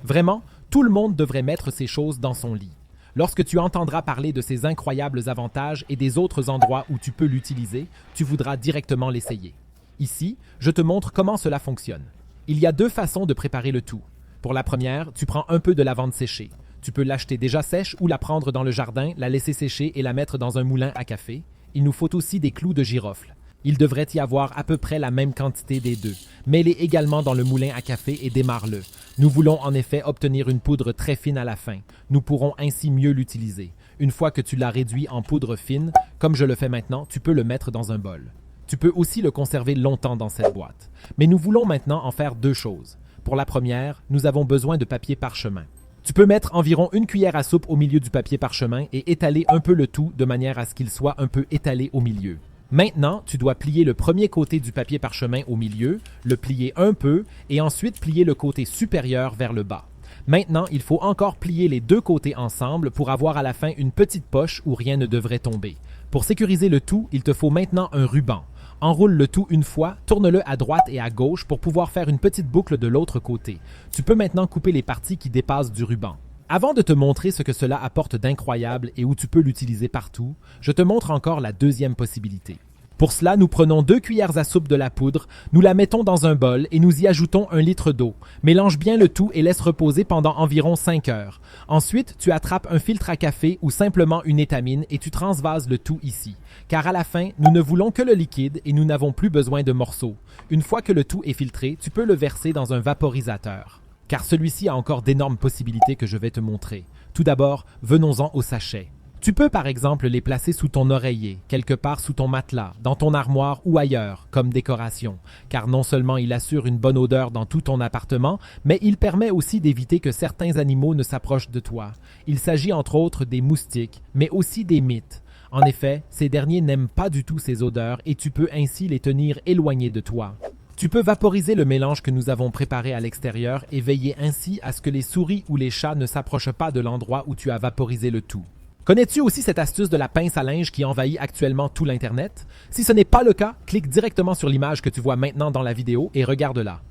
Vraiment, tout le monde devrait mettre ces choses dans son lit. Lorsque tu entendras parler de ces incroyables avantages et des autres endroits où tu peux l'utiliser, tu voudras directement l'essayer. Ici, je te montre comment cela fonctionne. Il y a deux façons de préparer le tout. Pour la première, tu prends un peu de lavande séchée. Tu peux l'acheter déjà sèche ou la prendre dans le jardin, la laisser sécher et la mettre dans un moulin à café. Il nous faut aussi des clous de girofle. Il devrait y avoir à peu près la même quantité des deux. Mets-les également dans le moulin à café et démarre-le. Nous voulons en effet obtenir une poudre très fine à la fin. Nous pourrons ainsi mieux l'utiliser. Une fois que tu l'as réduit en poudre fine, comme je le fais maintenant, tu peux le mettre dans un bol. Tu peux aussi le conserver longtemps dans cette boîte. Mais nous voulons maintenant en faire deux choses. Pour la première, nous avons besoin de papier parchemin. Tu peux mettre environ une cuillère à soupe au milieu du papier parchemin et étaler un peu le tout de manière à ce qu'il soit un peu étalé au milieu. Maintenant, tu dois plier le premier côté du papier parchemin au milieu, le plier un peu et ensuite plier le côté supérieur vers le bas. Maintenant, il faut encore plier les deux côtés ensemble pour avoir à la fin une petite poche où rien ne devrait tomber. Pour sécuriser le tout, il te faut maintenant un ruban. Enroule le tout une fois, tourne-le à droite et à gauche pour pouvoir faire une petite boucle de l'autre côté. Tu peux maintenant couper les parties qui dépassent du ruban. Avant de te montrer ce que cela apporte d'incroyable et où tu peux l'utiliser partout, je te montre encore la deuxième possibilité. Pour cela, nous prenons 2 cuillères à soupe de la poudre, nous la mettons dans un bol et nous y ajoutons 1 litre d'eau. Mélange bien le tout et laisse reposer pendant environ 5 heures. Ensuite, tu attrapes un filtre à café ou simplement une étamine et tu transvases le tout ici. Car à la fin, nous ne voulons que le liquide et nous n'avons plus besoin de morceaux. Une fois que le tout est filtré, tu peux le verser dans un vaporisateur. Car celui-ci a encore d'énormes possibilités que je vais te montrer. Tout d'abord, venons-en au sachet. Tu peux par exemple les placer sous ton oreiller, quelque part sous ton matelas, dans ton armoire ou ailleurs, comme décoration, car non seulement il assure une bonne odeur dans tout ton appartement, mais il permet aussi d'éviter que certains animaux ne s'approchent de toi. Il s'agit entre autres des moustiques, mais aussi des mites. En effet, ces derniers n'aiment pas du tout ces odeurs et tu peux ainsi les tenir éloignés de toi. Tu peux vaporiser le mélange que nous avons préparé à l'extérieur et veiller ainsi à ce que les souris ou les chats ne s'approchent pas de l'endroit où tu as vaporisé le tout. Connais-tu aussi cette astuce de la pince à linge qui envahit actuellement tout l'Internet? Si ce n'est pas le cas, clique directement sur l'image que tu vois maintenant dans la vidéo et regarde-la.